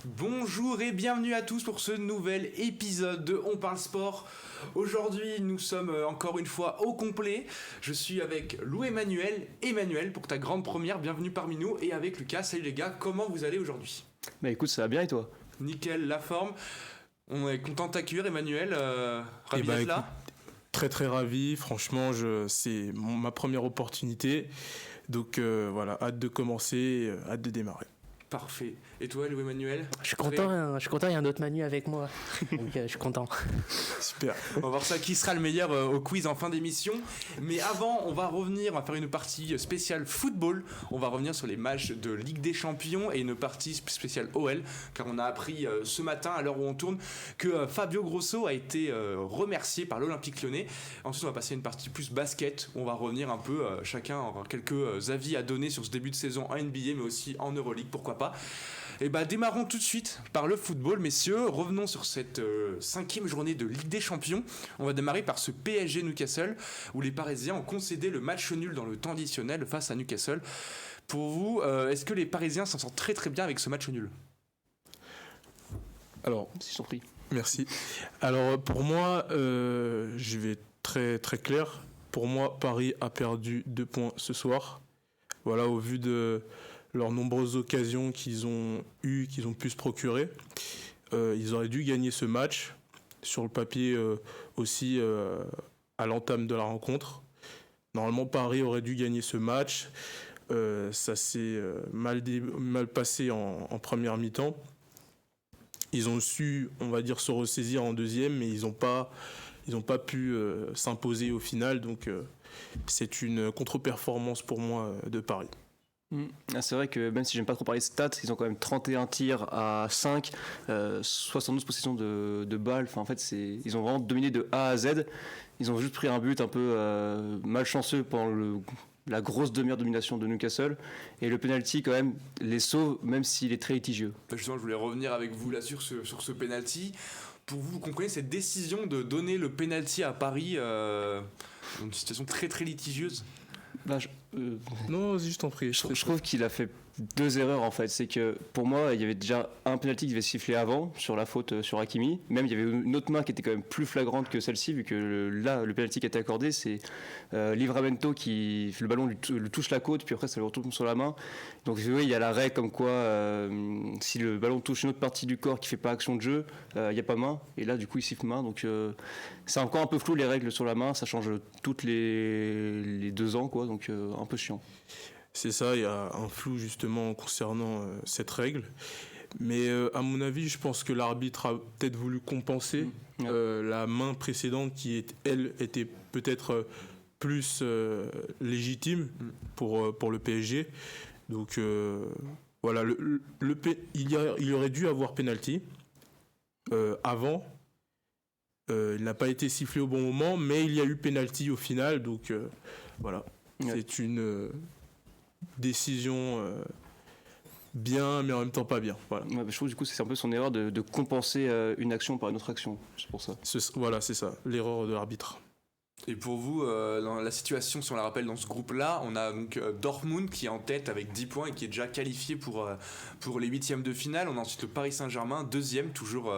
Bonjour et bienvenue à tous pour ce nouvel épisode de On Parle Sport. Aujourd'hui, nous sommes encore une fois au complet. Je suis avec Lou Emmanuel pour ta grande première, bienvenue parmi nous, et avec Lucas. Salut les gars, comment vous allez aujourd'hui ? Bah écoute, ça va bien et toi ? Nickel, la forme. On est content de t'accueillir, Emmanuel. Ravi d'être là. Très très ravi, franchement c'est ma première opportunité, donc voilà, hâte de commencer, hâte de démarrer. Parfait. Et toi, Louis Emmanuel ? Je suis content, il y a un autre Manu avec moi, donc je suis content. Super. On va voir ça, qui sera le meilleur au quiz en fin d'émission. Mais avant, on va faire une partie spéciale football. On va revenir sur les matchs de Ligue des Champions et une partie spéciale OL, car on a appris ce matin, à l'heure où on tourne, que Fabio Grosso a été remercié par l'Olympique Lyonnais. Ensuite, on va passer à une partie plus basket, où on va revenir un peu, chacun aura quelques avis à donner sur ce début de saison en NBA, mais aussi en Euroleague, pourquoi pas. Et démarrons tout de suite par le football, messieurs. Revenons sur cette 5e journée de Ligue des Champions. On va démarrer par ce PSG Newcastle, où les Parisiens ont concédé le match nul dans le temps additionnel face à Newcastle. Pour vous, est-ce que les Parisiens s'en sortent très très bien avec ce match nul ? Alors, Je suis surpris. merci. Alors pour moi, je vais très très clair. Pour moi, Paris a perdu 2 points ce soir. Voilà, au vu de leurs nombreuses occasions qu'ils ont pu se procurer. Ils auraient dû gagner ce match. Sur le papier aussi, à l'entame de la rencontre. Normalement, Paris aurait dû gagner ce match. Ça s'est mal passé en première mi-temps. Ils ont su, on va dire, se ressaisir en deuxième, mais ils n'ont pas pu s'imposer au final. Donc, c'est une contre-performance pour moi de Paris. Ah, c'est vrai que même si j'aime pas trop parler de stats, ils ont quand même 31 tirs à 5, 72 possessions de balles. Enfin, en fait, ils ont vraiment dominé de A à Z. Ils ont juste pris un but un peu malchanceux pendant la grosse demi-heure domination de Newcastle. Et le penalty, quand même, les sauve, même s'il est très litigieux. Justement, je voulais revenir avec vous là sur ce penalty. Pour vous, vous comprenez cette décision de donner le penalty à Paris dans une situation très très litigieuse ? Non, vas-y, je t'en prie. Je trouve qu'il a fait 2 erreurs en fait. C'est que pour moi, il y avait déjà un penalty qui devait siffler avant sur la faute sur Hakimi. Même il y avait une autre main qui était quand même plus flagrante que celle-ci, vu que le penalty qui a été accordé, c'est Livramento qui le ballon lui touche la côte, puis après ça lui retombe sur la main. Donc oui, il y a la règle comme quoi si le ballon touche une autre partie du corps qui fait pas action de jeu, il n'y a pas main. Et là, du coup, il siffle main. Donc c'est encore un peu flou les règles sur la main. Ça change toutes les 2 ans, quoi. Donc un peu chiant. C'est ça, il y a un flou justement concernant cette règle. Mais à mon avis, je pense que l'arbitre a peut-être voulu compenser la main précédente qui, elle, était peut-être plus légitime pour le PSG. Donc voilà, il aurait dû avoir penalty avant. Il n'a pas été sifflé au bon moment, mais il y a eu penalty au final. Donc voilà, c'est une décision bien, mais en même temps pas bien. Voilà. Ouais, je trouve du coup c'est un peu son erreur de compenser une action par une autre action. C'est pour ça. Voilà, c'est ça, l'erreur de l'arbitre. Et pour vous, dans la situation, si on la rappelle dans ce groupe-là, on a donc Dortmund qui est en tête avec 10 points et qui est déjà qualifié pour les 8e de finale. On a ensuite le Paris Saint-Germain, 2e, toujours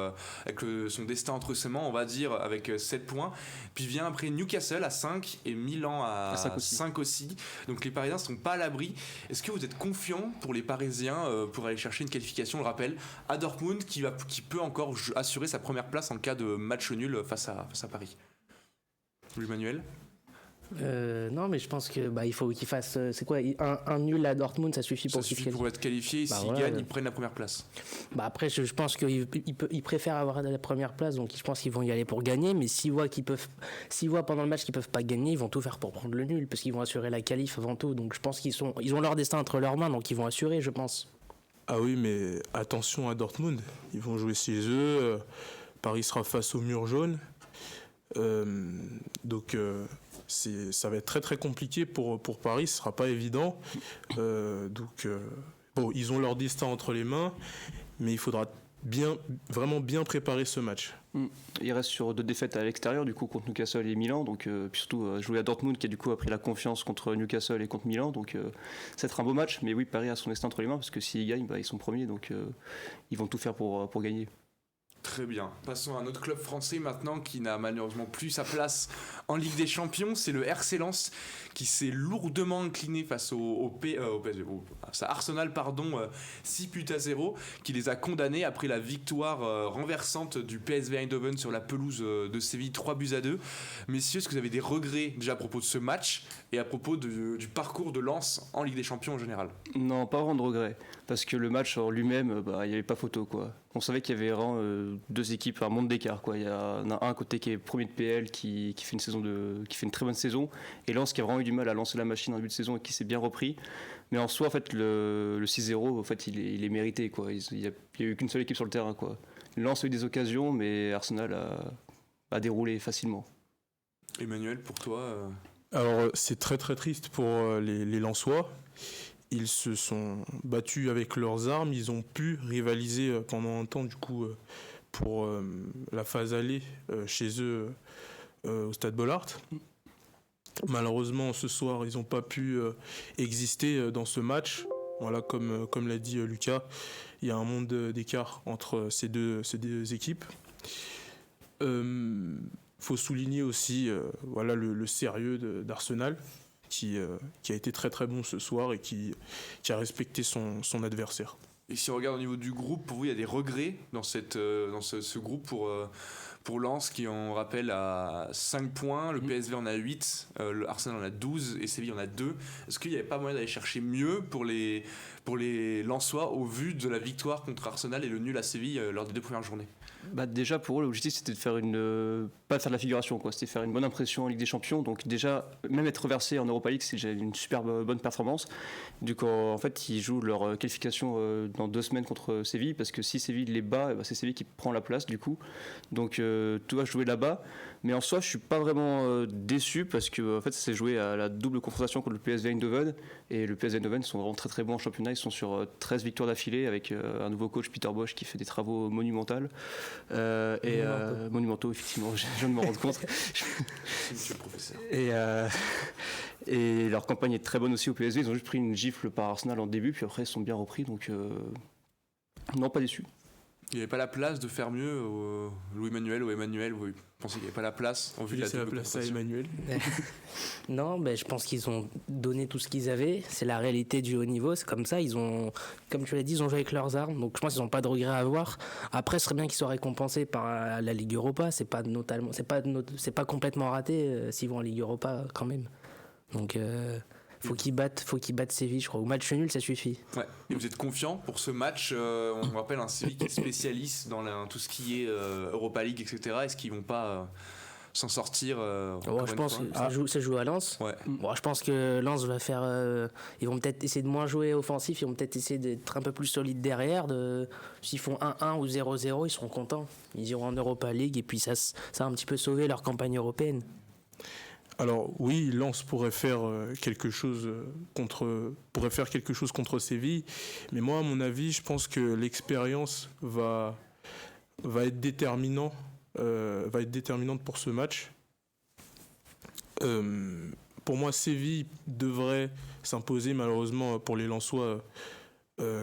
avec son destin entre ses mains, on va dire, avec 7 points. Puis vient après Newcastle à 5 et Milan à 5 aussi. Donc les Parisiens ne sont pas à l'abri. Est-ce que vous êtes confiants pour les Parisiens pour aller chercher une qualification, on le rappelle, à Dortmund qui peut encore assurer sa première place en cas de match nul face à Paris ? Emmanuel ? Non, mais je pense que il faut qu'il fasse. C'est quoi, un nul à Dortmund, ça suffit pour qu'il pour être qualifié. S'ils gagnent, ils prennent la première place. Après, je pense qu'ils préfèrent avoir la première place, donc je pense qu'ils vont y aller pour gagner. Mais s'ils voient pendant le match qu'ils peuvent pas gagner, ils vont tout faire pour prendre le nul, parce qu'ils vont assurer la qualif avant tout. Donc je pense qu'ils ont leur destin entre leurs mains, donc ils vont assurer, je pense. Ah oui, mais attention à Dortmund. Ils vont jouer chez eux. Paris sera face au mur jaune. Donc ça va être très très compliqué pour Paris, ce sera pas évident. Bon, ils ont leur destin entre les mains, mais il faudra vraiment bien préparer ce match. Il reste sur 2 défaites à l'extérieur, du coup, contre Newcastle et Milan. Donc, puis surtout, jouer à Dortmund, qui a du coup a pris la confiance contre Newcastle et contre Milan. Donc, ça va être un beau match. Mais oui, Paris a son destin entre les mains, parce que s'ils gagnent, ils sont premiers. Donc, ils vont tout faire pour gagner. Très bien. Passons à un autre club français maintenant qui n'a malheureusement plus sa place en Ligue des Champions. C'est le RC Lens qui s'est lourdement incliné face à Arsenal, 6-0, qui les a condamnés après la victoire renversante du PSV Eindhoven sur la pelouse de Séville, 3-2. Messieurs, est-ce que vous avez des regrets déjà à propos de ce match et à propos du parcours de Lens en Ligue des Champions en général? Non, pas vraiment de regrets. Parce que le match en lui-même, il n'y avait pas photo, quoi. On savait qu'il y avait vraiment 2 équipes, un monde d'écart, quoi. Il y en a un côté qui est premier de PL, qui fait une très bonne saison, et Lens qui a vraiment eu du mal à lancer la machine en début de saison et qui s'est bien repris. Mais en soi, en fait, le 6-0, en fait, il est mérité, quoi. Il n'y a eu qu'une seule équipe sur le terrain, quoi. Lens a eu des occasions, mais Arsenal a déroulé facilement. Emmanuel, pour toi Alors, c'est très très triste pour les Lensois. Ils se sont battus avec leurs armes, ils ont pu rivaliser pendant un temps du coup pour la phase aller chez eux au Stade Bollaert. Malheureusement ce soir ils n'ont pas pu exister dans ce match. Voilà, comme l'a dit Lucas, il y a un monde d'écart entre ces deux équipes. Faut souligner aussi le sérieux d'Arsenal. Qui a été très très bon ce soir et qui a respecté son adversaire. Et si on regarde au niveau du groupe, pour vous, il y a des regrets dans ce groupe pour Lens qui, on rappelle, a 5 points, le PSV en a 8, le Arsenal en a 12 et Séville en a 2. Est-ce qu'il n'y avait pas moyen d'aller chercher mieux pour les Lensois au vu de la victoire contre Arsenal et le nul à Séville lors des 2 premières journées? Déjà pour eux l'objectif c'était de faire pas de faire de la figuration, quoi. C'était de faire une bonne impression en Ligue des Champions, donc déjà même être reversé en Europa League c'est déjà une super bonne performance. Du coup en fait ils jouent leur qualification dans 2 semaines contre Séville, parce que si Séville les bat, c'est Séville qui prend la place du coup, donc tout va jouer là-bas. Mais en soi je suis pas vraiment déçu, parce que en fait ça s'est joué à la double confrontation contre le PSV Eindhoven, et le PSV Eindhoven sont vraiment très très bons en championnat. Ils sont sur 13 victoires d'affilée avec un nouveau coach, Peter Bosz, qui fait des travaux monumentaux. Monumentaux, effectivement, je viens de me rendre compte. Monsieur le professeur. Et leur campagne est très bonne aussi au PSV. Ils ont juste pris une gifle par Arsenal en début, puis après ils sont bien repris, donc non, pas déçu. Il n'y avait pas la place de faire mieux, Louis-Emmanuel ou Emmanuel, vous pensez qu'il n'y avait pas la place en vue de la place à Emmanuel? Non, je pense qu'ils ont donné tout ce qu'ils avaient. C'est la réalité du haut niveau, c'est comme ça. Ils ont, comme tu l'as dit, ils ont joué avec leurs armes. Donc je pense qu'ils n'ont pas de regrets à avoir. Après, ce serait bien qu'ils soient récompensés par la Ligue Europa. C'est pas complètement raté s'ils vont en Ligue Europa quand même. Donc faut qu'ils battent Séville, je crois. Au match nul, ça suffit. Ouais. Et vous êtes confiant pour ce match? On rappelle un Séville qui est spécialiste dans tout ce qui est Europa League, etc. Est-ce qu'ils vont pas s'en sortir je pense que ça joue à Lens. Ouais. Bon, je pense que Lens va faire. Ils vont peut-être essayer de moins jouer offensif. Ils vont peut-être essayer d'être un peu plus solides derrière. S'ils font 1-1 ou 0-0, ils seront contents. Ils iront en Europa League et puis ça a un petit peu sauvé leur campagne européenne. Alors oui, Lens pourrait faire quelque chose contre Séville, mais moi à mon avis, je pense que l'expérience va être déterminante pour ce match. Pour moi, Séville devrait s'imposer, malheureusement pour les Lensois,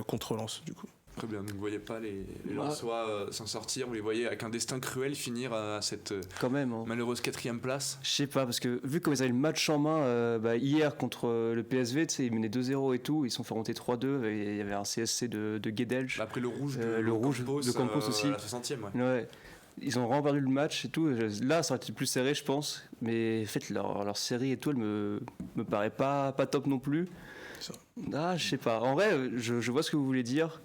contre Lens du coup. Très bien, donc vous ne voyez pas les Lensois s'en sortir, vous les voyez avec un destin cruel finir à cette quand même, malheureuse 4e place? Je sais pas, parce que vu comme ils avaient le match en main hier contre le PSV, ils menaient 2-0 et tout, ils se sont fait remonter 3-2, et il y avait un CSC de Guedelj. Après le rouge de Campos aussi. À la 60e, ouais. Ils ont vraiment perdu le match et tout. Là, ça aurait été plus serré, je pense. Mais en fait, leur série et tout, elle me paraît pas top non plus. Je sais pas. En vrai, je vois ce que vous voulez dire.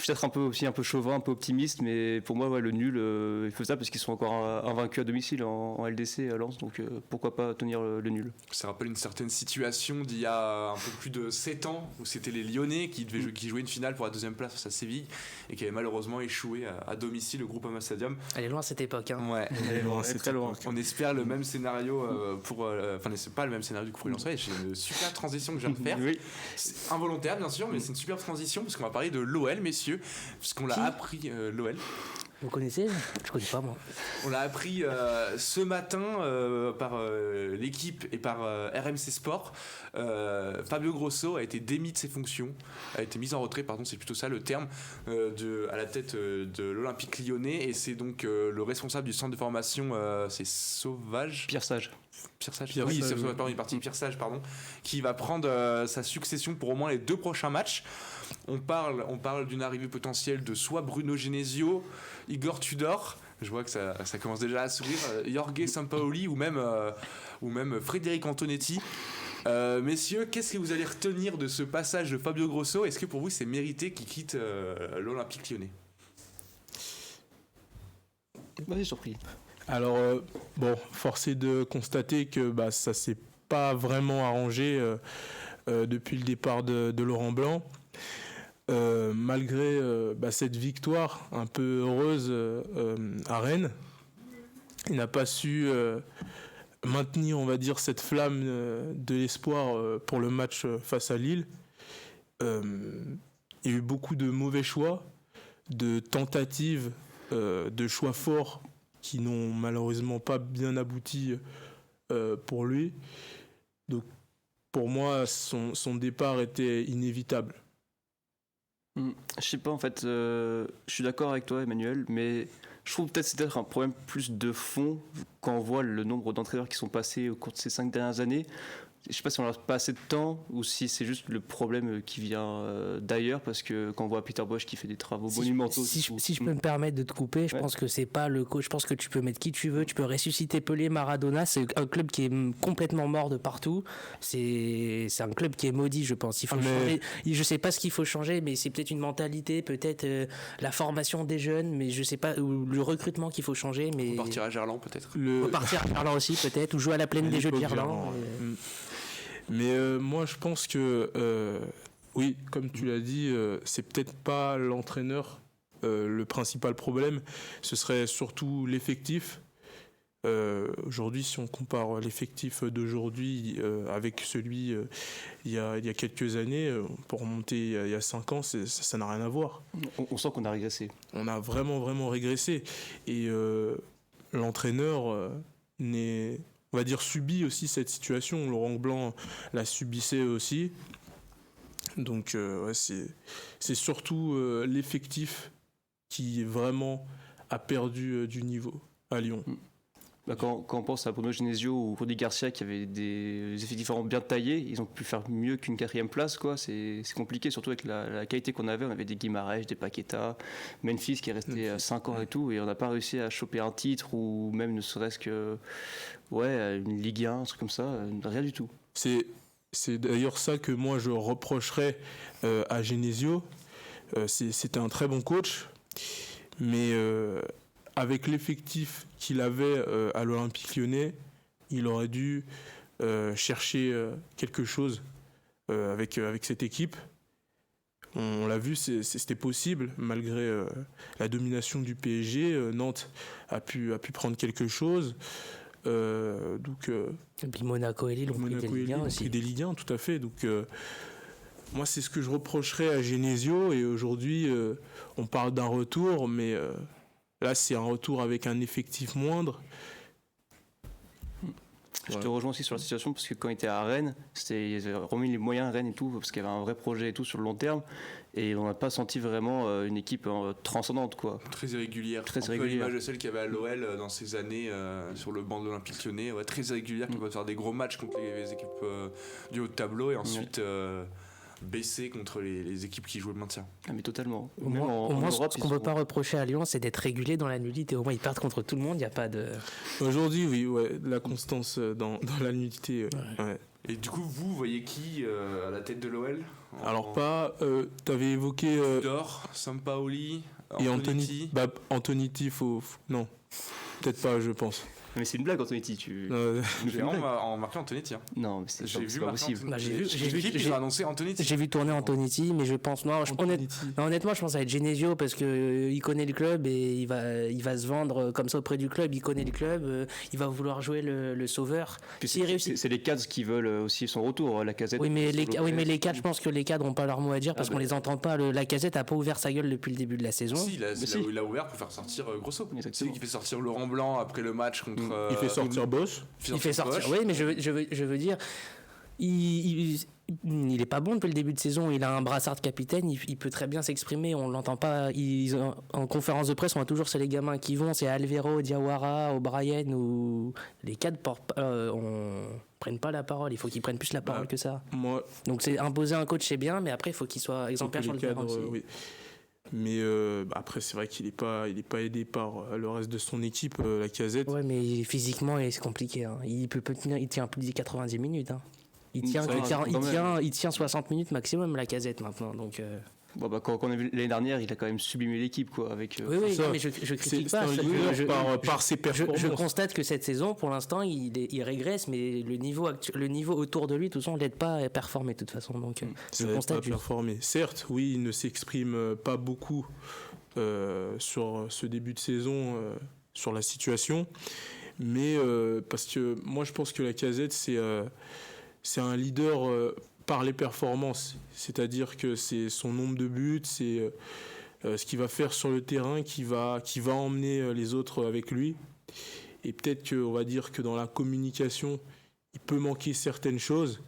Peut-être un peu chauvin, un peu optimiste, mais pour moi, le nul est faisable, parce qu'ils sont encore invaincus à domicile en LDC à Lens, donc pourquoi pas tenir le nul. Ça rappelle une certaine situation d'il y a un peu plus de 7 ans, où c'était les Lyonnais qui jouaient une finale pour la 2e place face à Séville, et qui avaient malheureusement échoué à domicile au Groupama Stadium. Elle est loin cette époque. Hein. Ouais, c'est très loin. On espère le même scénario c'est pas le même scénario du coup pour les Lensois. J'ai une super transition que je viens de faire. Oui. C'est involontaire bien sûr, mais c'est une super transition, parce qu'on va parler de l'OL, messieurs. messieurs, puisqu'on l'a Qui appris, l'OL. Vous connaissez? Je connais pas, moi. On l'a appris ce matin par l'équipe et par RMC Sport. Fabio Grosso a été démis de ses fonctions, a été mis en retrait, pardon, c'est plutôt ça le terme, à la tête de l'Olympique Lyonnais. Et c'est donc le responsable du centre de formation, c'est Sauvage. Pierre Sage. Pierre Sage. Pierre Oui, Sage, c'est oui. pardon, il est parti. Pierre Sage, pardon, qui va prendre sa succession pour au moins les 2 prochains matchs. On parle d'une arrivée potentielle de soit Bruno Genesio, Igor Tudor, je vois que ça commence déjà à sourire, Jorge Sampaoli ou même Frédéric Antonetti. Messieurs, qu'est-ce que vous allez retenir de ce passage de Fabio Grosso? Est-ce que pour vous c'est mérité qu'il quitte l'Olympique Lyonnais? Vas-y, surpris. Alors, force est de constater que ça s'est pas vraiment arrangé depuis le départ de Laurent Blanc. Malgré cette victoire un peu heureuse à Rennes, il n'a pas su maintenir, on va dire, cette flamme de l'espoir pour le match face à Lille. Il y a eu beaucoup de mauvais choix, de tentatives, de choix forts qui n'ont malheureusement pas bien abouti pour lui. Donc, pour moi, son départ était inévitable. Je sais pas, en fait, je suis d'accord avec toi, Emmanuel, mais je trouve peut-être c'est peut-être un problème plus de fond quand on voit le nombre d'entraîneurs qui sont passés au cours de ces 5 dernières années. Je sais pas si on leur a pas assez de temps ou si c'est juste le problème qui vient d'ailleurs, parce que quand on voit Peter Bosz qui fait des travaux monumentaux. Si je peux me permettre de te couper, je pense que c'est pas le coach. Je pense que tu peux mettre qui tu veux, tu peux ressusciter Pelé, Maradona. C'est un club qui est complètement mort de partout. C'est un club qui est maudit, je pense. Il faut changer. Je sais pas ce qu'il faut changer, mais c'est peut-être une mentalité, peut-être la formation des jeunes, mais je sais pas, ou le recrutement qu'il faut changer. Mais Repartir à Gerland peut-être. Repartir à Gerland aussi peut-être, ou jouer à la plaine des Jeux de Gerland. Mais moi, je pense que, oui, comme tu l'as dit, c'est peut-être pas l'entraîneur le principal problème. Ce serait surtout l'effectif. Aujourd'hui, si on compare l'effectif d'aujourd'hui avec celui il y a quelques années, pour remonter il y a 5 ans, ça n'a rien à voir. On sent qu'on a régressé. On a vraiment, vraiment régressé. Et l'entraîneur on va dire, subit aussi cette situation. Laurent Blanc la subissait aussi. Donc, c'est surtout l'effectif qui vraiment a perdu du niveau à Lyon. Quand on pense à Bruno Genesio ou Rudy Garcia qui avaient des effectifs vraiment bien taillés, ils ont pu faire mieux qu'une 4e place, quoi. C'est compliqué, surtout avec la qualité qu'on avait. On avait des Guimarães, des Paqueta, Memphis qui est resté 5 ans et tout, et on n'a pas réussi à choper un titre ou même ne serait-ce que une Ligue 1, un truc comme ça, rien du tout. C'est d'ailleurs ça que moi je reprocherais à Genesio. C'était un très bon coach, mais avec l'effectif qu'il avait à l'Olympique Lyonnais, il aurait dû chercher quelque chose avec cette équipe. On l'a vu, c'était possible, malgré la domination du PSG. Nantes a pu prendre quelque chose. Et puis Monaco et Lille ont pris des Ligue 1 aussi. Des Ligue 1, tout à fait. Donc, moi, c'est ce que je reprocherais à Genesio. Et aujourd'hui, on parle d'un retour, mais là, c'est un retour avec un effectif moindre. Je te rejoins aussi sur la situation, parce que quand il était à Rennes, ils avaient remis les moyens à Rennes et tout, parce qu'il y avait un vrai projet et tout sur le long terme, et on n'a pas senti vraiment une équipe transcendante, quoi. Très irrégulière. Très un peu irrégulière. l'image de celle qu'il y avait à l'OL dans ces années sur le banc de l'Olympique Lyonnais. Ouais, très irrégulière, qui va faire des gros matchs contre les équipes du haut de tableau, et ensuite baisser contre les équipes qui jouent le maintien. Ah, mais totalement. Au moins, ce qu'on ne peut pas reprocher à Lyon, c'est d'être régulier dans la nullité. Au moins, ils perdent contre tout le monde, il n'y a pas de... Aujourd'hui, oui, la constance dans la nullité. Ouais. Et du coup, vous voyez qui à la tête de l'OL? Alors t'avais évoqué... Dor, Sampaoli, et Antonetti. Antonetti, non, peut-être pas, je pense. Mais c'est une blague, Antonetti. Tu Euh, nous fais J'ai une blague. marqué Antonetti. Hein. Non, mais c'est J'ai vu pas marquer possible. Antonetti. Bah, j'ai vu- L'équipe, ils ont annoncé Antonetti. J'ai vu tourner Antonetti, mais je pense honnêtement, je pense que ça va être Genesio parce que il connaît le club et il va se vendre comme ça auprès du club. Il connaît le club, il va vouloir jouer le sauveur. Puis S'il réussit. c'est les cadres qui veulent aussi son retour, la casette. Oui, mais les cadres, je pense que les cadres n'ont pas leur mot à dire parce Ah, qu'on bah. les entend pas. La casette a pas ouvert sa gueule depuis le début de la saison. Si, si. il a ouvert pour faire sortir Grosso. C'est Exactement. lui qui fait sortir Laurent Blanc après le match contre. il fait sortir Boss. Il fait sortir. Bosch. Oui, mais je veux dire, il est pas bon depuis le début de saison. Il a un brassard de capitaine. Il peut très bien s'exprimer. On l'entend pas. En conférence de presse, on a toujours c'est les gamins qui vont. C'est Alvaro, Diawara, O'Brien ou les cadres prennent pas la parole. Il faut qu'ils prennent plus la parole que ça. Moi, Donc c'est imposer un coach, c'est bien, mais après il faut qu'il soit exemplaire sur le terrain aussi. oui. Mais après, c'est vrai qu'il est pas aidé par le reste de son équipe, la Casette. Ouais, mais physiquement, c'est compliqué. Hein. Il tient plus de 90 minutes. Hein. Il tient 60 minutes maximum, la Casette maintenant. Donc, Bon, bah, quand on a vu l'année dernière, il a quand même sublimé l'équipe, quoi, avec. oui, ça. mais je critique C'est pas. un leader par ses performances. Je constate que cette saison, pour l'instant, il régresse, mais le niveau autour de lui, de toute façon, l'aide pas à performer de toute façon. Donc, je constate pas juste. performé. Certes, oui, il ne s'exprime pas beaucoup sur ce début de saison, sur la situation, mais parce que moi, je pense que la Casette, c'est un leader par les performances, c'est-à-dire que c'est son nombre de buts, c'est ce qu'il va faire sur le terrain qui va emmener les autres avec lui. Et peut-être qu'on va dire que dans la communication, il peut manquer certaines choses,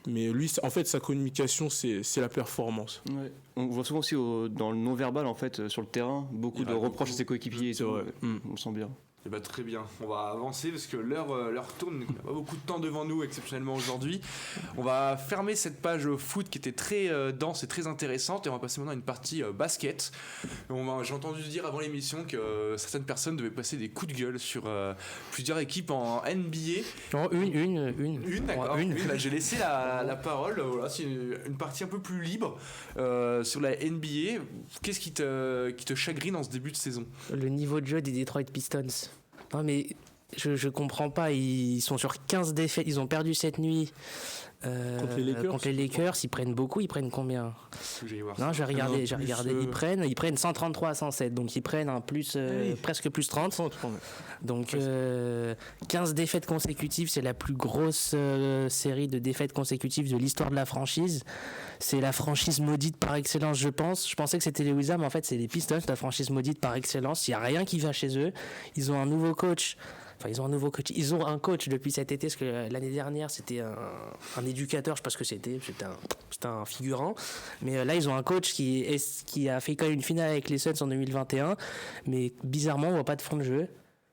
mais lui, en fait, sa communication, c'est la performance. Ouais. On voit souvent aussi dans le non-verbal, en fait, sur le terrain, beaucoup Il de rate reproches à beaucoup. ses coéquipiers. Et C'est tout. vrai. On le sent bien. Eh ben, très bien, on va avancer parce que l'heure tourne, on n'a pas beaucoup de temps devant nous exceptionnellement aujourd'hui. On va fermer cette page foot qui était très dense et très intéressante et on va passer maintenant à une partie basket. J'ai entendu dire avant l'émission que certaines personnes devaient passer des coups de gueule sur plusieurs équipes en NBA. Non, une. D'accord. Ouais, une. Là, j'ai laissé la parole. Voilà, c'est une partie un peu plus libre sur la NBA. Qu'est-ce qui te chagrine en ce début de saison? Le niveau de jeu des Detroit Pistons. Non, mais je comprends pas. Ils sont sur 15 défaites. Ils ont perdu cette nuit. Contre les Lakers, ils prennent beaucoup. Ils prennent combien? Non, j'ai regardé. Ils prennent 133 à 107. Donc ils prennent un plus, presque plus 30. Donc 15 défaites consécutives. C'est la plus grosse série de défaites consécutives de l'histoire de la franchise. C'est la franchise maudite par excellence, je pense. Je pensais que c'était les Wizards, mais en fait c'est les Pistons, la franchise maudite par excellence. Il n'y a rien qui va chez eux. Ils ont un nouveau coach. Ils ont un coach depuis cet été, parce que l'année dernière, c'était un éducateur, je sais pas ce que c'était un figurant. Mais là, ils ont un coach qui a fait quand même une finale avec les Suns en 2021. Mais bizarrement, on voit pas de fond de jeu.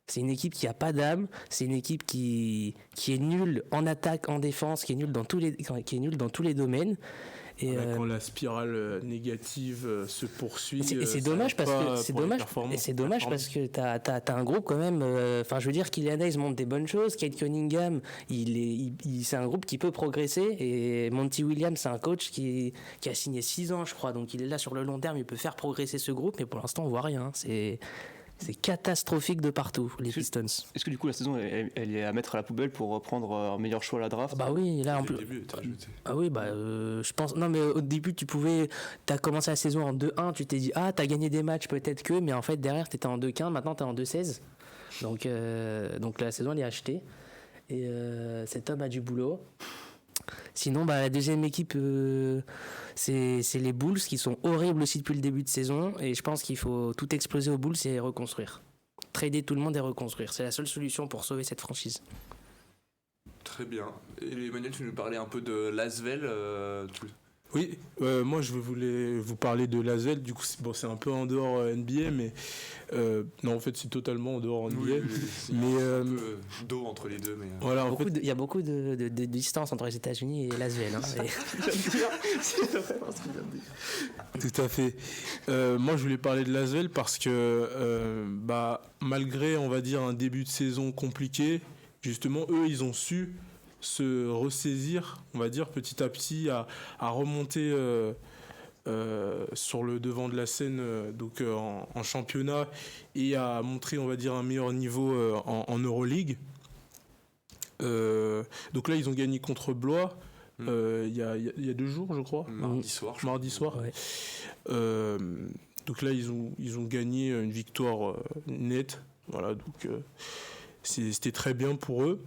C'est une équipe qui a pas d'âme. C'est une équipe qui est nulle en attaque, en défense, qui est nulle dans tous les domaines. Et quand la spirale négative se poursuit, c'est dommage parce que t'as un groupe quand même. Je veux dire, Kylian Hayes montre des bonnes choses. Kate Cunningham, c'est un groupe qui peut progresser. Et Monty Williams, c'est un coach qui a signé 6 ans, je crois. Donc il est là sur le long terme. Il peut faire progresser ce groupe, mais pour l'instant, on voit rien. C'est catastrophique de partout, les Pistons. Est-ce que du coup la saison elle est à mettre à la poubelle pour reprendre un meilleur choix à la draft? Bah oui, là en plus. Ah oui, je pense. Non, mais au début, t'as commencé la saison en 2-1, tu t'es dit, t'as gagné des matchs peut-être que, mais en fait derrière t'étais en 2-15, maintenant t'es en 2-16. Donc la saison elle est achetée. Et cet homme a du boulot. Sinon, la deuxième équipe, c'est les Bulls qui sont horribles aussi depuis le début de saison. Et je pense qu'il faut tout exploser aux Bulls et reconstruire. Trader tout le monde et reconstruire. C'est la seule solution pour sauver cette franchise. Très bien. Et Emmanuel, tu nous parlais un peu de Lasvel. Oui, moi je voulais vous parler de Lasvel. Du coup, c'est un peu en dehors NBA, mais non, en fait, c'est totalement en dehors NBA. Oui, mais un peu d'eau entre les deux. Mais voilà, il y a beaucoup de distance entre les États-Unis et Lasvel. Tout à fait. Moi, je voulais parler de Lasvel parce que, malgré, on va dire, un début de saison compliqué, justement, eux, ils ont su se ressaisir, on va dire, petit à petit, à remonter sur le devant de la scène en championnat et a montré, on va dire, un meilleur niveau en Euroleague. Donc là, ils ont gagné contre Blois il y a 2 jours, je crois. Mardi soir. Ouais. Donc là, ils ont gagné une victoire nette. Voilà, donc c'était très bien pour eux.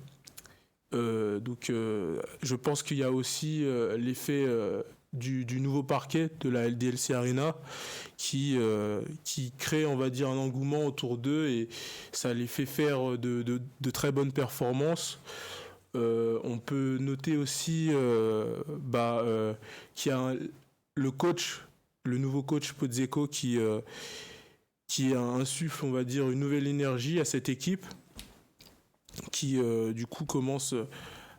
Je pense qu'il y a aussi l'effet du nouveau parquet de la LDLC Arena qui crée, on va dire, un engouement autour d'eux et ça les fait faire de très bonnes performances. On peut noter aussi qu'il y a le nouveau coach Pozzecco qui insuffle, on va dire, une nouvelle énergie à cette équipe qui du coup commence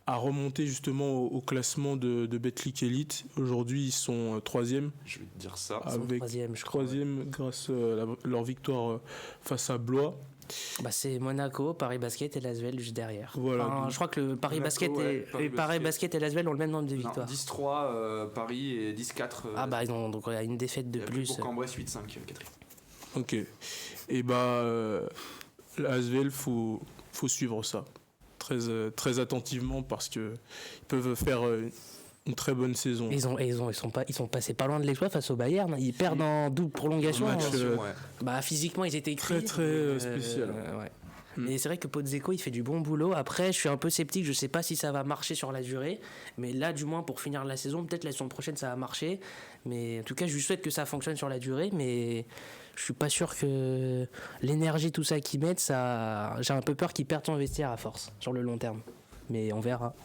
à remonter justement au classement de Betclic Elite. Aujourd'hui, ils sont 3e. Je vais te dire ça. Avec 3e, je crois. 3e grâce à leur victoire face à Blois. C'est Monaco, Paris Basket et l'Asvel juste derrière. Voilà, Enfin, je crois que le Paris Monaco, Basket ouais, Paris Basket et l'Asvel ont le même nombre de victoires. 10-3 Paris et 10-4. Ils ont donc une défaite de plus. Pour Cambrai 8-5 4. Ok. Et l'Asvel, faut suivre ça très attentivement parce que ils peuvent faire une très bonne saison. Ils sont passés pas loin de l'exploit face au Bayern. Ils perdent en double prolongation. Match, Physiquement, ils étaient très très spécial. Ouais. Mais c'est vrai que Pozzecco, il fait du bon boulot. Après, je suis un peu sceptique. Je sais pas si ça va marcher sur la durée. Mais là, du moins, pour finir la saison, peut-être la saison prochaine, ça va marcher. Mais en tout cas, je lui souhaite que ça fonctionne sur la durée. Mais je suis pas sûr que l'énergie, tout ça qu'ils mettent, ça... j'ai un peu peur qu'ils perdent son vestiaire à force sur le long terme. Mais on verra.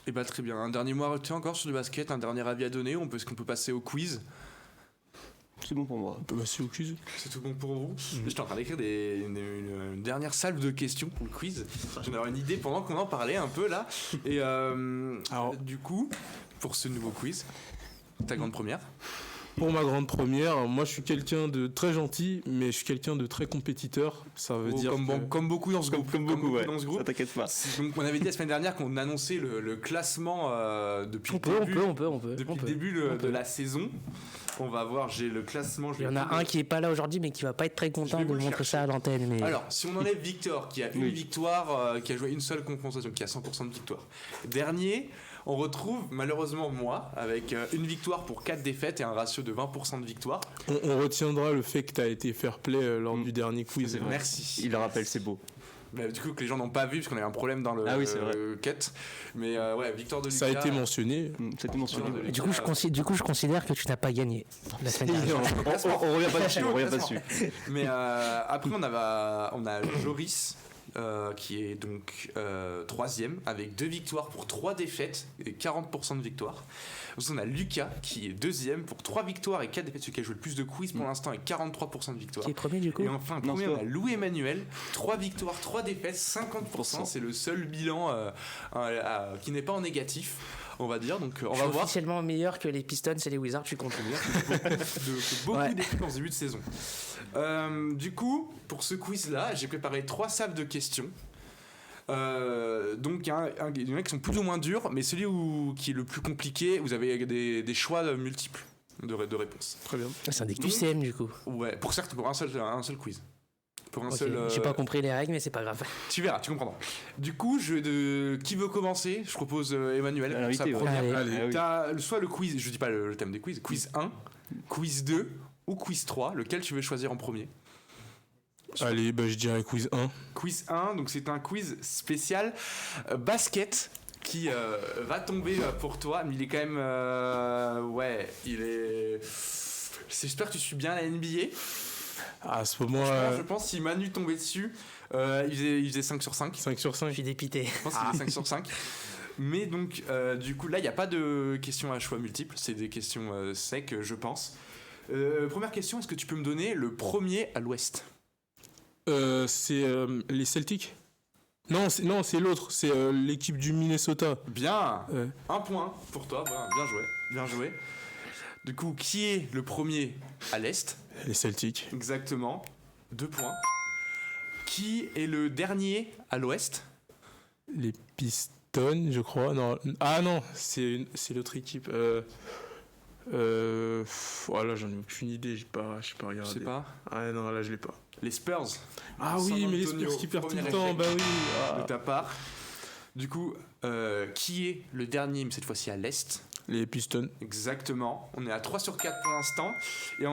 Et très bien. Un dernier mot à retenir encore sur le basket, un dernier avis à donner. Est-ce qu'on peut passer au quiz? C'est bon pour moi. On peut passer au quiz. C'est tout bon pour vous. J'étais en train d'écrire une dernière salve de questions pour le quiz. J'en avais une idée pendant qu'on en parlait un peu là. Et alors, du coup, pour ce nouveau quiz, ta grande première? Pour ma grande première, moi je suis quelqu'un de très gentil, mais je suis quelqu'un de très compétiteur. Ça veut dire comme beaucoup dans ce groupe. Comme beaucoup dans ce groupe. Ça t'inquiète pas. Donc on avait dit la semaine dernière qu'on annonçait le classement depuis le début de la saison. On va voir, j'ai le classement. Il y en a un qui est pas là aujourd'hui, mais qui va pas être très content de montrer ça à l'antenne. Mais... Alors, si on enlève Victor, qui a une victoire, qui a joué une seule confrontation, qui a 100% de victoire. Dernier, on retrouve malheureusement moi, avec une victoire pour 4 défaites et un ratio de 20% de victoire. On retiendra le fait que tu as été fair play lors du dernier quiz. Merci. Il le rappelle, c'est beau. Du coup, que les gens n'ont pas vu, parce qu'on a eu un problème dans le quête. Mais victoire de Lucas. Ça a été mentionné. C'était mentionné. Du coup, je considère que tu n'as pas gagné la semaine dernière. On revient pas dessus. Mais après, on a Joris. Qui est donc 3e avec 2 victoires pour 3 défaites et 40% de victoire. Ensuite, on a Lucas qui est 2e pour 3 victoires et 4 défaites, celui qui a joué le plus de quiz pour l'instant et 43% de victoire. Qui est premier du coup? Et enfin, premier, on a Louis-Emmanuel, 3 victoires, 3 défaites, 50%. C'est le seul bilan qui n'est pas en négatif, on va dire. Donc, on va voir. Officiellement meilleur que les Pistons et les Wizards, tu comptes bien. Beaucoup d'équipes en début de saison. Du coup, pour ce quiz-là, j'ai préparé 3 salves de questions. Donc il y en a qui sont plus ou moins durs, mais celui qui est le plus compliqué, vous avez des choix multiples de réponses. Très bien. C'est un des QCM du coup. Ouais, pour un seul quiz. Pour un seul. J'ai pas compris les règles, mais c'est pas grave. Tu verras, tu comprendras. Du coup, qui veut commencer? Je propose Emmanuel. Allez. T'as soit le quiz, je dis pas le thème des quiz, quiz 1, quiz 2 ou quiz 3, lequel tu veux choisir en premier? Allez, je dirais quiz 1. Quiz 1, donc c'est un quiz spécial basket qui va tomber pour toi, mais il est quand même... J'espère que tu suis bien la NBA. À ce moment-là... Je pense que si Manu tombait dessus, il faisait 5 sur 5. 5 sur 5. Je suis dépité. Je pense qu'il faisait 5 sur 5. Mais donc, du coup, là, il n'y a pas de questions à choix multiples, c'est des questions secs, je pense. Première question, est-ce que tu peux me donner le premier à l'ouest? C'est les Celtics. Non, c'est l'autre. C'est l'équipe du Minnesota. Bien. Un point pour toi. Bien joué. Du coup, qui est le premier à l'est? Les Celtics. Exactement. 2 points. Qui est le dernier à l'ouest? Les Pistons, je crois. Non. Ah non, c'est l'autre équipe. Voilà, j'en ai aucune idée, j'ai pas Je regardé. sais pas. Ah non, là je l'ai pas. Les Spurs. Ah San oui, mais les Antonio, Spurs qui perdent tout premier le temps, échec bah oui. de Ah. ta part. Du coup, qui est le dernier, mais cette fois-ci à l'Est? Les Pistons. Exactement. On est à 3 sur 4 pour l'instant. Et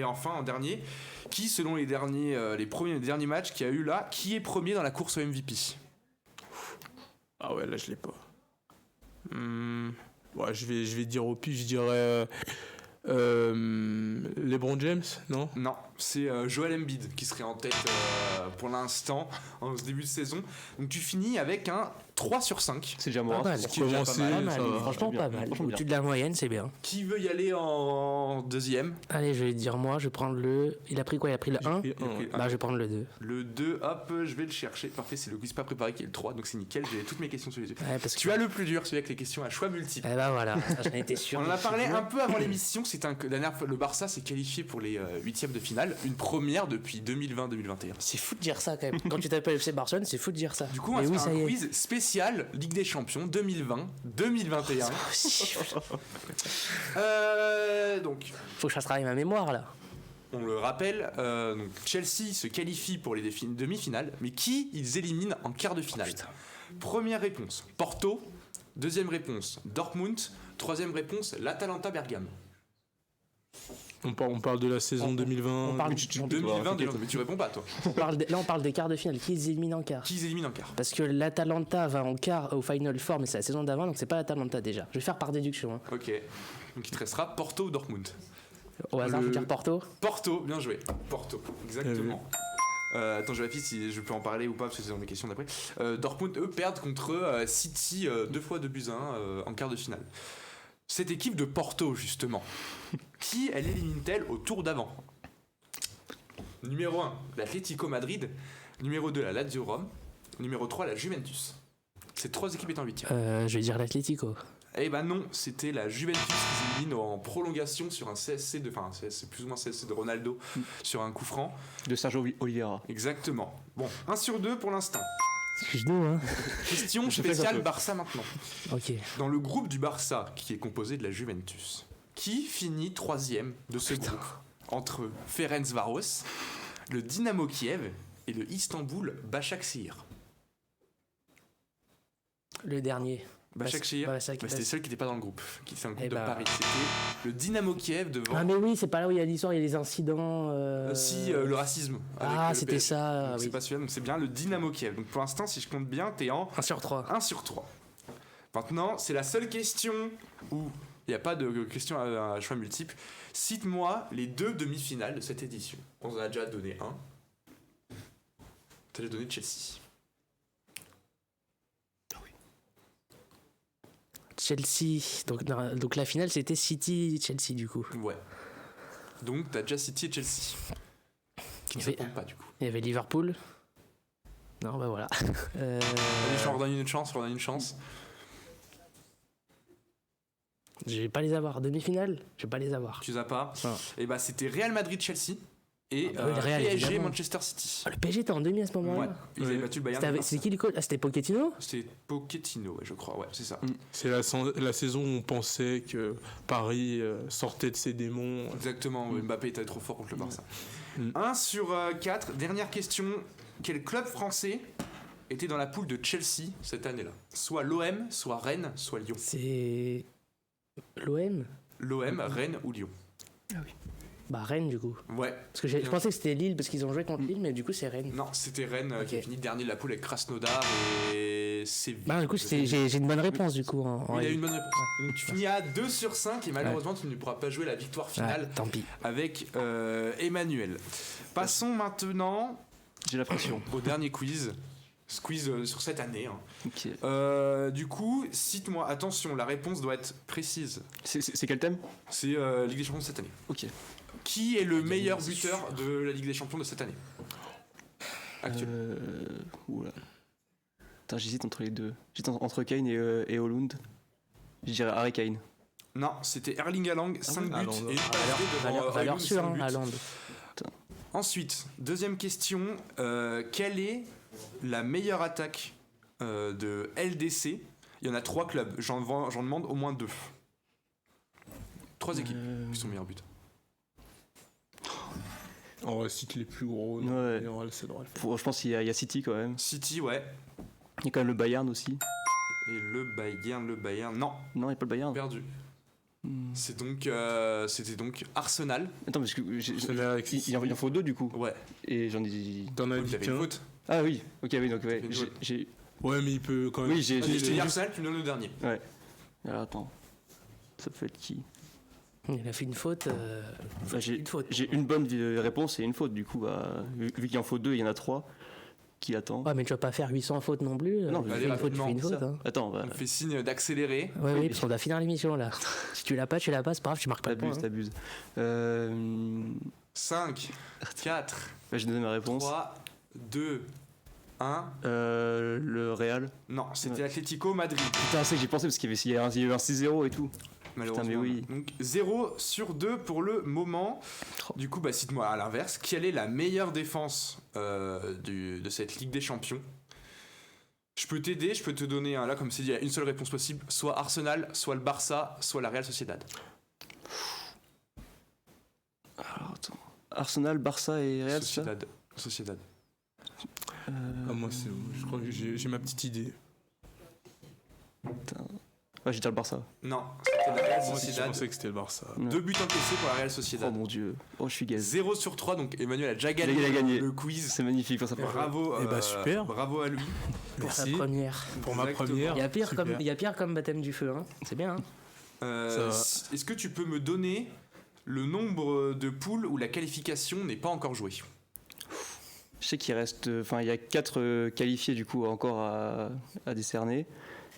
enfin, en dernier, qui, selon les derniers matchs qu'il y a eu là, qui est premier dans la course au MVP? Ah ouais, là je l'ai pas. Ouais, je vais dire au pif, je dirais LeBron James, non? Non, c'est Joel Embiid qui serait en tête pour l'instant en ce début de saison. Donc tu finis avec un 3 sur 5. C'est déjà Pas mort. mal. Ce qui est déjà pas Commencer, mal. Pas mal, ça va. franchement Bien. pas mal. Franchement bien. Au-dessus de la moyenne, c'est bien. Qui veut y aller en deuxième? Allez, je vais dire moi, je vais prendre le. Il a pris quoi? Il a pris le 1. Et un, ouais. Bah, je vais prendre le 2. Le 2, hop, je vais le chercher. Parfait, c'est le quiz pas préparé qui est le 3, donc c'est nickel, j'ai toutes mes questions sous les yeux. Ouais, parce que. Tu as le plus dur, celui avec les questions à choix multiples. Eh bah voilà, ça, j'en étais sûr. On en a parlé un peu avant l'émission, la dernière fois, le Barça s'est qualifié pour les huitièmes de finale, une première depuis 2020-2021. C'est fou de dire ça quand même. Quand tu t'appelles FC Barcelone, c'est fou de dire ça. Du coup, on va Mais se oui, faire ça un y est. quiz spécial Ligue des Champions 2020-2021. Donc, Faut que je fasse travailler ma mémoire là. on le rappelle, donc Chelsea se qualifie pour les demi-finales, mais qui ils éliminent en quart de finale? Première réponse, Porto. Deuxième réponse, Dortmund. Troisième réponse, l'Atalanta Bergame. On parle de la saison 2020. On parle, 2020, mais tu réponds pas, toi. là, on parle des quarts de finale. Qui les élimine en quart? Qui ils éliminent en quart? Parce que l'Atalanta va en quart au Final Four, mais c'est la saison d'avant, donc c'est pas l'Atalanta déjà. Je vais faire par déduction. Hein. Ok. Donc il te restera Porto ou Dortmund. Au hasard, je vais dire Porto. Porto, bien joué. Porto, exactement. Attends, je vérifie si je peux en parler ou pas, parce que c'est dans mes questions d'après. Dortmund, eux, perdent contre City 2 fois 2 buts à 1 en quart de finale. Cette équipe de Porto, justement, qui elle élimine-t-elle au tour d'avant? Numéro 1, l'Atlético Madrid. Numéro 2, la Lazio Rome. Numéro 3, la Juventus. Ces 3 équipes étant en 8e. Je vais dire l'Atlético. Eh ben non, c'était la Juventus qui s'élimine en prolongation sur un CSC c'est plus ou moins CSC de Ronaldo sur un coup franc. De Sergio Oliveira. Exactement. Bon, 1 sur 2 pour l'instant. Excuse-nous, hein. Question Je fais un spéciale peu. Barça maintenant. Ok. Dans le groupe du Barça, qui est composé de la Juventus, qui finit 3e de ce groupe entre Ferencváros, le Dynamo Kiev et le Istanbul Başakşehir? Le dernier. Başakşehir, Başakşehir. c'était celle qui n'était pas dans le groupe, qui était dans le groupe Eh de ben. Paris. C'était le Dynamo Kiev devant. Ah mais oui, c'est pas là où il y a l'histoire, il y a les incidents. Le racisme. avec Ah, le c'était PSG. ça. Donc, Oui. c'est pas celui-là, donc c'est bien le Dynamo Kiev. Donc pour l'instant, si je compte bien, t'es en 1 sur 3. 1 sur 3. Maintenant, c'est la seule question où il n'y a pas de question à choix multiple. Cite-moi les 2 demi-finales de cette édition. On en a déjà donné un. Tu as donné Chelsea. Chelsea. Donc la finale, c'était City-Chelsea du coup. Ouais. Donc tu as déjà City et Chelsea. Qui ne Il y avait- compte pas du coup. Il y avait Liverpool. Non, bah voilà. Allez, je leur donne une chance, Je vais pas les avoir. Demi-finale, je vais pas les avoir. Tu les as pas. Non. Et bah c'était Real Madrid-Chelsea et Ah bah oui, le Real, PSG évidemment. Manchester City. Ah, le PSG était en demi à ce Ouais. moment-là. Ils avaient battu le Bayern. C'était qui le coach? Ah, c'était Pochettino? C'était Pochettino, ouais, je crois, ouais, c'est ça. C'est la saison où on pensait que Paris sortait de ses démons. Exactement, Mbappé était trop fort contre le Barça. Mm. 1 sur 4, dernière question. Quel club français était dans la poule de Chelsea cette année-là? Soit l'OM, soit Rennes, soit Lyon. C'est. L'OM? L'OM, Rennes ou Lyon? Bah Rennes du coup. Ouais. Parce que je pensais que c'était Lille parce qu'ils ont joué contre Lille, mais du coup c'est Rennes. Non, c'était Rennes qui a Ok. fini dernier de la poule avec Krasnodar et Séville. Bah du coup j'ai une bonne réponse du coup. En Il a eu une bonne réponse. Donc tu finis à 2 sur 5 et malheureusement tu ne pourras pas jouer la victoire finale Ouais, tant pis. avec Emmanuel. Passons maintenant J'ai la pression. au dernier quiz. Quiz sur cette année. Hein. Ok. Du coup, cite-moi, attention, la réponse doit être précise. C'est quel thème? C'est Ligue des Champions de cette année. Ok. Qui est le meilleur buteur de la Ligue des Champions de cette année actuelle? Oula. Putain, j'hésite entre les deux. J'hésite entre Kane et Haaland. Je dirais Harry Kane. Non, c'était Erling Haaland, 5 buts Haaland. et une passe devant Valeur Haaland, sûre, 5 hein, buts. Haaland. Ensuite, deuxième question, quelle est la meilleure attaque de LDC? Il y en a 3 clubs, j'en demande au moins 2. 3 équipes qui sont meilleurs buts. On va citer les plus gros. Ouais. Et on va laisser le droit de le faire. Je pense qu'il y a City quand même. City, ouais. Il y a quand même le Bayern aussi. Et le Bayern, non, Non, il n'y a pas le Bayern. perdu. C'était donc Arsenal. Attends, parce que il en faut 2 du coup. Ouais. Et j'en ai. T'en as Il dit y avait une qu'un. faute. Ah oui, ok, oui, donc ouais. Une faute. J'ai. Ouais, mais il peut quand même. Oui, j'ai. Vas-y, je te dis j'ai- Arsenal, tu me donnes le dernier. Ouais. Alors attends. Ça peut être qui? Il a fait une faute. Bah, Une faute. J'ai une bonne réponse et une faute, du coup, bah, vu qu'il en faut 2, il y en a 3 qui attendent. Ouais, mais tu vas pas faire 800 fautes non plus. Non, tu mais fais une faute, tu rapidement, fais une faute. Ça. Hein. Attends, bah, On fait signe d'accélérer. Ouais, oui, parce qu'on doit finir l'émission là. Si tu l'as pas, c'est pas grave, tu marques pas le point. t'abuses. 5, 4, Bah, j'ai donné ma réponse. 3, 2, 1. Le Real. Non, c'était Ouais. Atlético Madrid. Putain, c'est que j'y pensais parce qu'il y avait eu un 6-0 et tout. Malheureusement. mais oui. Donc 0 sur 2 pour le moment. Du coup, bah, cite-moi à l'inverse, quelle est la meilleure défense de cette Ligue des Champions? Je peux t'aider, je peux te donner, là comme c'est dit, il y a une seule réponse possible, soit Arsenal, soit le Barça, soit la Real Sociedad. Alors, attends. Arsenal, Barça et Real, c'est ça Sociedad. Ah, moi, je crois que j'ai ma petite idée. Ouais, j'ai dit le Barça. Non, c'était la Real Moi aussi, je Sociedad. pensais que c'était le Barça. 2 buts encaissés pour la Real Oh Sociedad. mon dieu. Oh, je suis gaz. 0 sur 3, donc Emmanuel a déjà gagné, Il a gagné. le quiz. C'est magnifique quand ça part. Bravo, Eh bah, super. Bravo à lui. Pour sa Merci. première. Pour ma Exactement. première. Il y a pire comme baptême du feu. Hein. C'est bien. Hein. Ça va. Est-ce que tu peux me donner le nombre de poules où la qualification n'est pas encore jouée? Je sais qu'il reste. Enfin, il y a 4 qualifiés du coup encore à décerner.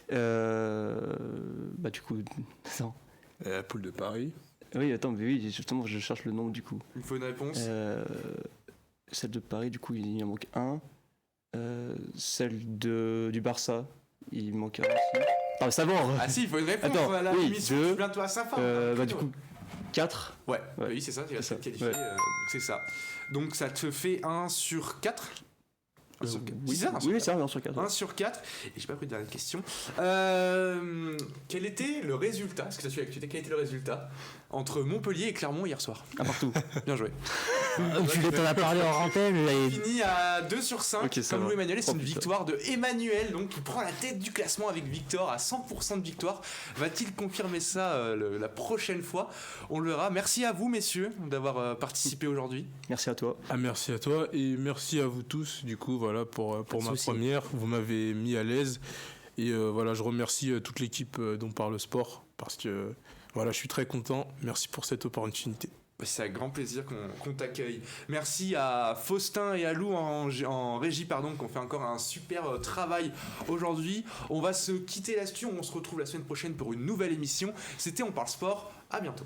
Bah, du coup. Attends. Et la poule de Paris. Oui, attends, mais oui, justement, je cherche le nombre du coup. Il me faut une réponse. Celle de Paris, du coup, il en manque un. Celle du Barça, il manque un aussi. Ah, ça va. Ah si, il faut une réponse. Attends, Voilà, oui, l'émission, deux. tu plains-toi à sa fin. Bah, du coup, 4. Ouais, Ouais. oui, c'est ça, il reste C'est ça, 4 qualifiés, ouais. c'est ça. Donc ça te fait 1 sur 4. Oui, C'est ça, 1 sur oui, 4. c'est 1 sur 4. 1 sur 4. Et j'ai pas pris de dernière question. Quel était le résultat? Est-ce que tu as suivi l'actualité? Quel était le résultat entre Montpellier et Clermont hier soir? Un partout. Bien joué. Tu t'en as parlé en antenne. Et... Fini à 2 sur 5 Ok, ça comme va. Louis Emmanuel, et c'est Oh, une putain. victoire de Emmanuel, donc qui prend la tête du classement avec Victor à 100% de victoire. Va-t-il confirmer ça la prochaine fois? On le verra. Merci à vous messieurs d'avoir participé aujourd'hui. Merci à toi. Ah, merci à toi et merci à vous tous du coup voilà pour de ma souci. première, vous m'avez mis à l'aise et voilà, je remercie toute l'équipe dont parle sport parce que voilà, je suis très content. Merci pour cette opportunité. C'est avec grand plaisir qu'on t'accueille. Merci à Faustin et à Lou en régie, qui ont fait encore un super travail aujourd'hui. On va se quitter là-dessus, on se retrouve la semaine prochaine pour une nouvelle émission. C'était On parle sport, à bientôt.